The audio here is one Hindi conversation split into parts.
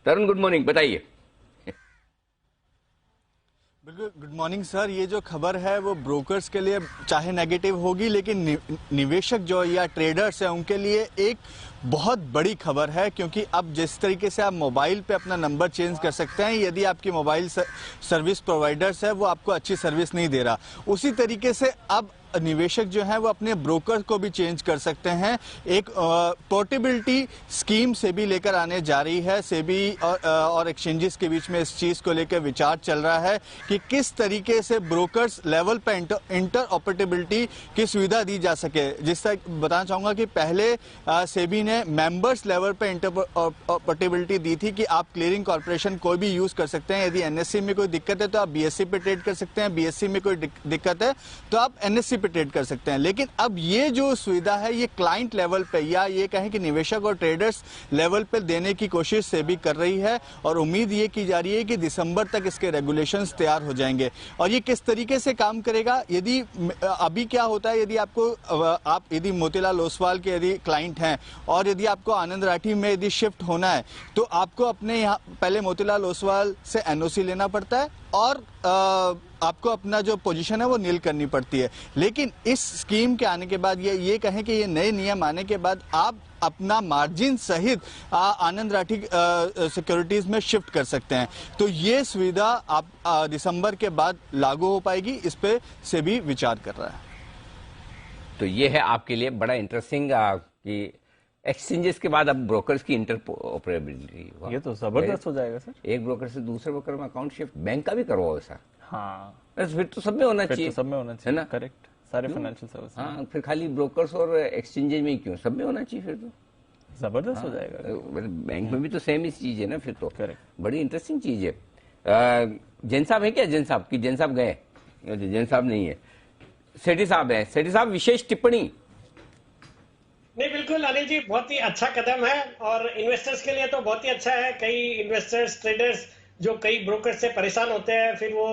तरुण, गुड मॉर्निंग, बताइए। बिल्कुल, गुड मॉर्निंग सर। ये जो खबर है वो ब्रोकर्स के लिए चाहे नेगेटिव होगी, लेकिन निवेशक जो या ट्रेडर्स हैं उनके लिए एक बहुत बड़ी खबर है, क्योंकि अब जिस तरीके से आप मोबाइल पे अपना नंबर चेंज कर सकते हैं, यदि आपकी मोबाइल सर्विस प्रोवाइडर्स है वो आपको अच्छी सर्विस नहीं दे रहा, उसी तरीके से अब निवेशक जो है वो अपने ब्रोकर को भी चेंज कर सकते हैं। एक पोर्टेबिलिटी स्कीम सेबी लेकर आने जा रही है। सेबी और एक्सचेंजेस के बीच में इस चीज को लेकर विचार चल रहा है कि किस तरीके से ब्रोकर्स लेवल पर इंटर ऑपरेटेबिलिटी की सुविधा दी जा सके। जिस तरह बताना चाहूंगा कि पहले सेबी ने मेंबर्स लेवल पर इंटर ऑपरेटेबिलिटी दी थी कि आप क्लियरिंग कॉर्पोरेशन कोई भी यूज कर सकते हैं। यदि एनएससी में कोई दिक्कत है तो आप बीएससी पे ट्रेड कर सकते हैं, बीएससी में कोई दिक्कत है तो आप एनएससी पे ट्रेड कर सकते हैं। लेकिन अब ये जो सुविधा है ये क्लाइंट लेवल पे या ये कहें कि निवेशक और ट्रेडर्स लेवल पे देने की कोशिश सेबी कर रही है, और उम्मीद ये की जा रही है कि दिसंबर तक इसके रेगुलेशंस तैयार हो जाएंगे। और ये किस तरीके से काम करेगा, यदि अभी क्या होता है, यदि यदि मोतीलाल ओसवाल के यदि क्लाइंट हैं और यदि आपको आनंद राठी में यदि शिफ्ट होना है तो आपको अपने यहाँ पहले मोतीलाल ओसवाल से एनओसी लेना पड़ता है और आपको अपना जो पोजीशन है वो नील करनी पड़ती है। लेकिन इस स्कीम के आने के बाद ये कहें कि ये नए नियम आने के बाद आप अपना मार्जिन सहित आनंद राठी सिक्योरिटीज में शिफ्ट कर सकते हैं। तो ये सुविधा आप दिसंबर के बाद लागू हो पाएगी, इस पे से भी विचार कर रहा है। तो ये है आपके लिए बड़ा इंटरेस्टिंग कि एक्सचेंजेस के बाद अब ब्रोकर्स की इंटरऑपरेबिलिटी। ये तो जबरदस्त हो जाएगा सर। एक ब्रोकर से दूसरे ब्रोकर में अकाउंट शिफ्ट, बैंक का भी करवाओ ऐसा। हाँ, बस फिर तो सब में होना चाहिए। तो सब में होना चाहिए, है ना? करेक्ट, सारे फाइनेंशियल सर्विस। हाँ, फिर खाली ब्रोकर्स और एक्सचेंजेस में ही क्यों, सब में होना चाहिए फिर तो जबरदस्त हो जाएगा। बैंक में भी तो सेम ही चीज है ना फिर तो। करेक्ट, बड़ी इंटरेस्टिंग चीज है। जैन साहब है क्या? जैन साहब की जैन साहब गए? जैन साहब नहीं है, सेठी साहब है। सेठी साहब, विशेष टिप्पणी? नहीं, बिल्कुल अनिल जी, बहुत ही अच्छा कदम है और इन्वेस्टर्स के लिए तो बहुत ही अच्छा है। कई इन्वेस्टर्स, ट्रेडर्स जो कई ब्रोकर से परेशान होते हैं, फिर वो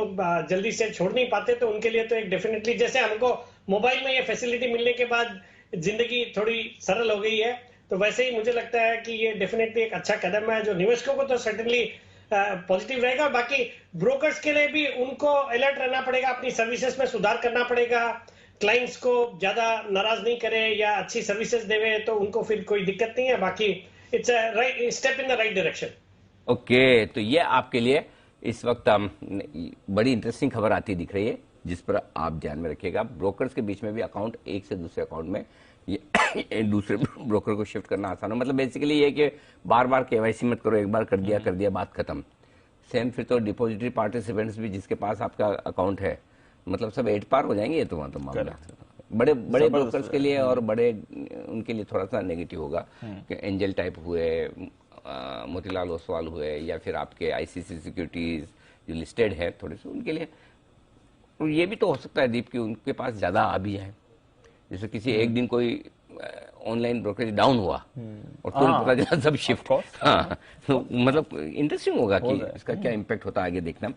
जल्दी से छोड़ नहीं पाते, तो उनके लिए तो एक डेफिनेटली, जैसे हमको मोबाइल में ये फैसिलिटी मिलने के बाद जिंदगी थोड़ी सरल हो गई है, तो वैसे ही मुझे लगता है कि ये डेफिनेटली एक अच्छा कदम है जो निवेशकों को तो सर्टेनली पॉजिटिव रहेगा। बाकी ब्रोकर्स के लिए भी उनको अलर्ट रहना पड़ेगा, अपनी सर्विसेज में सुधार करना पड़ेगा, क्लाइंट्स को ज्यादा नाराज नहीं करे या अच्छी सर्विसेज देवे, तो उनको फिर कोई दिक्कत नहीं है। बाकी it's a right step in the right direction. Okay, तो ये आपके लिए इस वक्त बड़ी इंटरेस्टिंग खबर आती दिख रही है, जिस पर आप ध्यान में रखिएगा। ब्रोकर्स के बीच में भी अकाउंट एक से दूसरे अकाउंट में ये दूसरे ब्रोकर को शिफ्ट करना आसान हो। मतलब बेसिकली ये कि बार बार केवाईसी मत करो, एक बार कर दिया बात खत्म। सेम फिर तो डिपॉजिटरी पार्टिसिपेंट्स भी जिसके पास आपका अकाउंट है, मतलब सब एट पार हो जाएंगे। ये तो वहां तो मामला बड़े बड़े ब्रोकर्स के लिए और बड़े उनके लिए थोड़ा सा नेगेटिव होगा कि एंजल टाइप हुए, मोतीलाल ओसवाल हुए, या फिर आपके आईसीसी सिक्योरिटीज जो लिस्टेड है थोड़े से, उनके लिए तो ये भी तो हो सकता है दीप कि उनके पास ज्यादा आ भी जाए। जैसे किसी एक दिन कोई ऑनलाइन ब्रोकरेज डाउन हुआ और तुरंत पता चला सब शिफ्ट। हाँ, तो मतलब इंटरेस्टिंग होगा कि इसका क्या इम्पैक्ट होता है, आगे देखना।